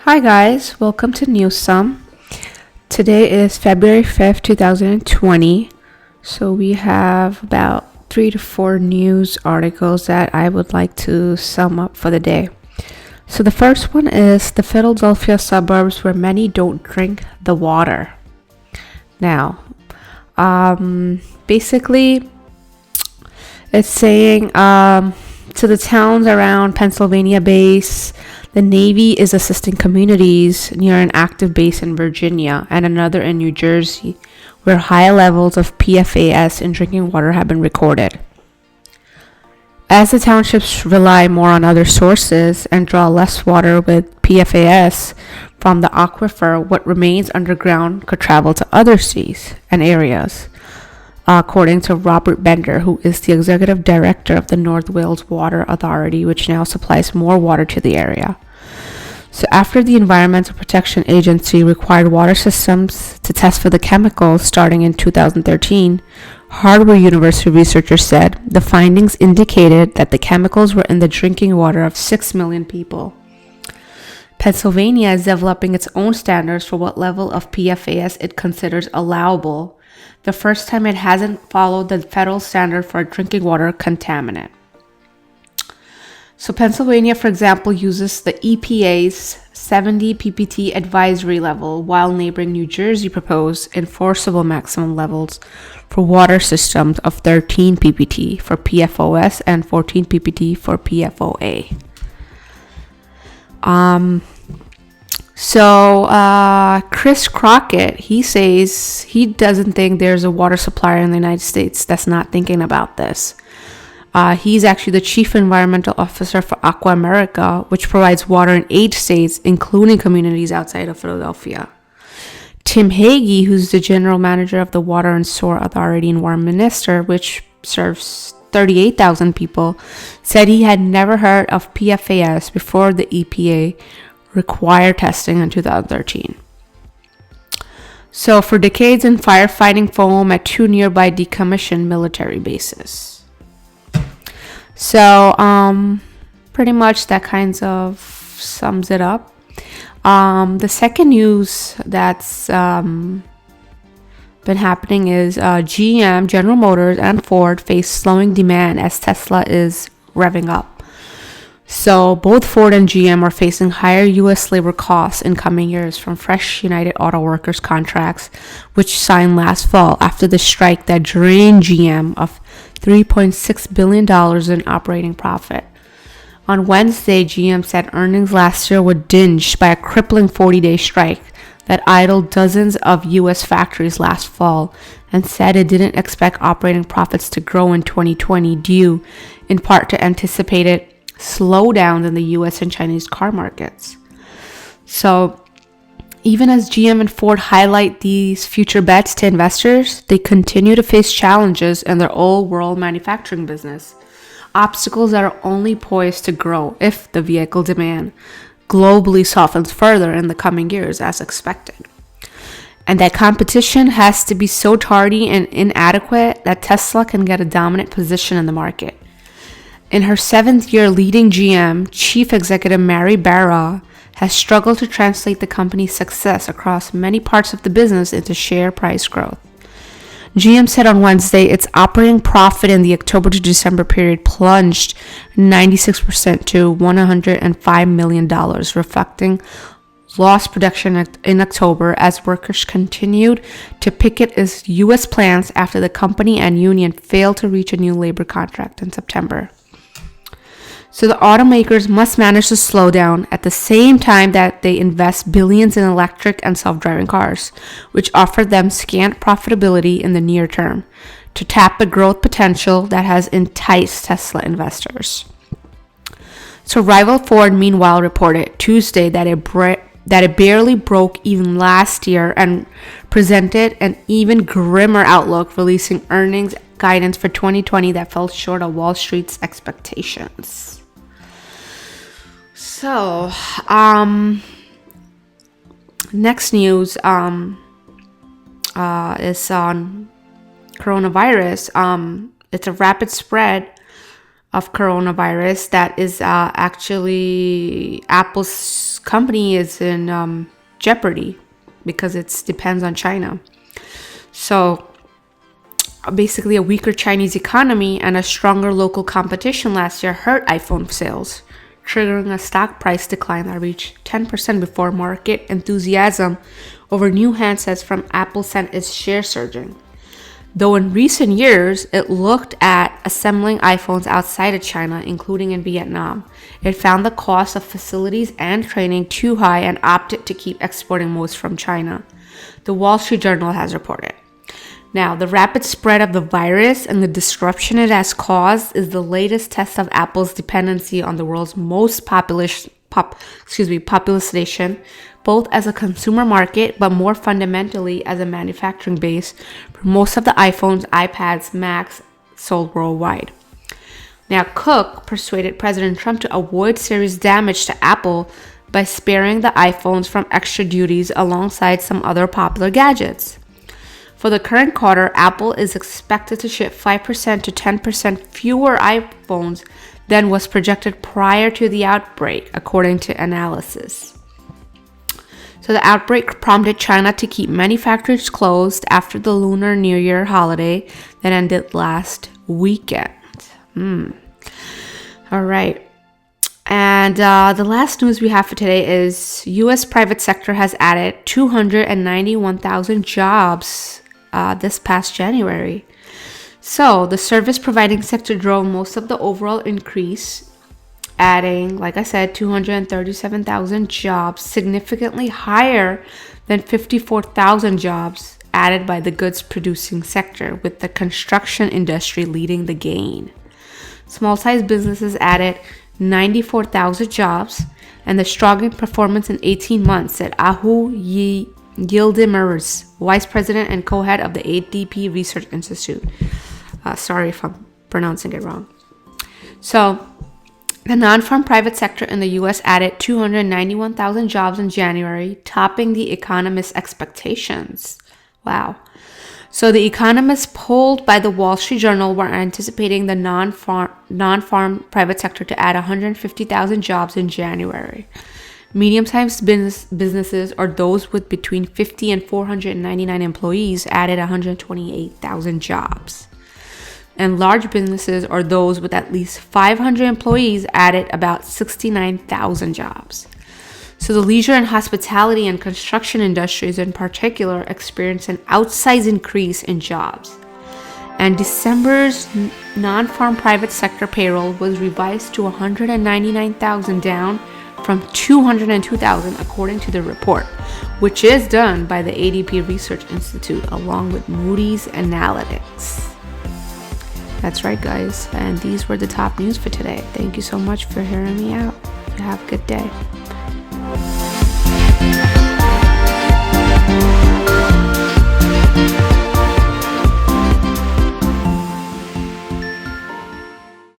Hi guys, welcome to Newsome. Today is February 5th, 2020. So we have about 3 to 4 news articles that I would like to sum up for the day. So the first one is the Philadelphia suburbs where many don't drink the water. Now, basically it's saying to the towns around Pennsylvania base, the Navy is assisting communities near an active base in Virginia and another in New Jersey, where high levels of PFAS in drinking water have been recorded. As the townships rely more on other sources and draw less water with PFAS from the aquifer, what remains underground could travel to other seas and areas, according to Robert Bender, who is the executive director of the North Wales Water Authority, which now supplies more water to the area. So after the Environmental Protection Agency required water systems to test for the chemicals starting in 2013, Harvard University researchers said the findings indicated that the chemicals were in the drinking water of 6 million people. Pennsylvania is developing its own standards for what level of PFAS it considers allowable, the first time it hasn't followed the federal standard for a drinking water contaminant. So Pennsylvania, for example, uses the EPA's 70 ppt advisory level, while neighboring New Jersey proposed enforceable maximum levels for water systems of 13 ppt for PFOS and 14 ppt for PFOA. So Chris Crockett, he says he doesn't think there's a water supplier in the United States that's not thinking about this. He's actually the chief environmental officer for Aqua America, which provides water in 8 states, including communities outside of Philadelphia. Tim Hagee, who's the general manager of the Water and Sewer Authority in Warminster, which serves 38,000 people, said he had never heard of PFAS before the EPA required testing in 2013. So for decades in firefighting foam at 2 nearby decommissioned military bases. So pretty much that kind of sums it up. The second news that's been happening is GM, General Motors, and Ford face slowing demand as Tesla is revving up. So both Ford and GM are facing higher U.S. labor costs in coming years from fresh United Auto Workers contracts, which signed last fall after the strike that drained GM of $3.6 billion in operating profit. On Wednesday, GM said earnings last year were dinged by a crippling 40-day strike that idled dozens of U.S. factories last fall, and said it didn't expect operating profits to grow in 2020 due in part to anticipated slowdowns in the US and Chinese car markets. So even as GM and Ford highlight these future bets to investors, they continue to face challenges in their old world manufacturing business, obstacles that are only poised to grow if the vehicle demand globally softens further in the coming years as expected. And that competition has to be so tardy and inadequate that Tesla can get a dominant position in the market. In her 7th year leading GM, Chief Executive Mary Barra has struggled to translate the company's success across many parts of the business into share price growth. GM said on Wednesday its operating profit in the October to December period plunged 96% to $105 million, reflecting lost production in October as workers continued to picket its U.S. plants after the company and union failed to reach a new labor contract in September. So the automakers must manage to slow down at the same time that they invest billions in electric and self-driving cars, which offer them scant profitability in the near term, to tap the growth potential that has enticed Tesla investors. So rival Ford, meanwhile, reported Tuesday that it barely broke even last year and presented an even grimmer outlook, releasing earnings guidance for 2020 that fell short of Wall Street's expectations. So, next news is on coronavirus. It's a rapid spread of coronavirus that is actually Apple's company is in jeopardy because it depends on China. So basically, a weaker Chinese economy and a stronger local competition last year hurt iPhone sales, triggering a stock price decline that reached 10% before market enthusiasm over new handsets from Apple sent its share surging. Though in recent years, it looked at assembling iPhones outside of China, including in Vietnam. It found the cost of facilities and training too high and opted to keep exporting most from China, the Wall Street Journal has reported. Now, the rapid spread of the virus and the disruption it has caused is the latest test of Apple's dependency on the world's most populous nation, both as a consumer market, but more fundamentally as a manufacturing base for most of the iPhones, iPads, Macs sold worldwide. Now, Cook persuaded President Trump to avoid serious damage to Apple by sparing the iPhones from extra duties alongside some other popular gadgets. For the current quarter, Apple is expected to ship 5% to 10% fewer iPhones than was projected prior to the outbreak, according to analysis. So the outbreak prompted China to keep many factories closed after the Lunar New Year holiday that ended last weekend. All right. And the last news we have for today is U.S. private sector has added 291,000 jobs this past January. So the service providing sector drove most of the overall increase, adding, like I said, 237,000 jobs, significantly higher than 54,000 jobs added by the goods producing sector, with the construction industry leading the gain. Small-sized businesses added 94,000 jobs, and the strongest performance in 18 months, said Ahu Yildirim's vice president and co-head of the ADP Research Institute. Sorry if I'm pronouncing it wrong. So, the non-farm private sector in the U.S. added 291,000 jobs in January, topping the economists' expectations. Wow. So the economists polled by the Wall Street Journal were anticipating the non-farm private sector to add 150,000 jobs in January. Medium-sized businesses, or those with between 50 and 499 employees, added 128,000 jobs. And large businesses, or those with at least 500 employees, added about 69,000 jobs. So the leisure and hospitality and construction industries in particular experienced an outsized increase in jobs. And December's non-farm private sector payroll was revised to 199,000, down from 202,000 according to the report, which is done by the ADP Research Institute along with Moody's Analytics. That's right, guys. And these were the top news for today. Thank you so much for hearing me out. You have a good day.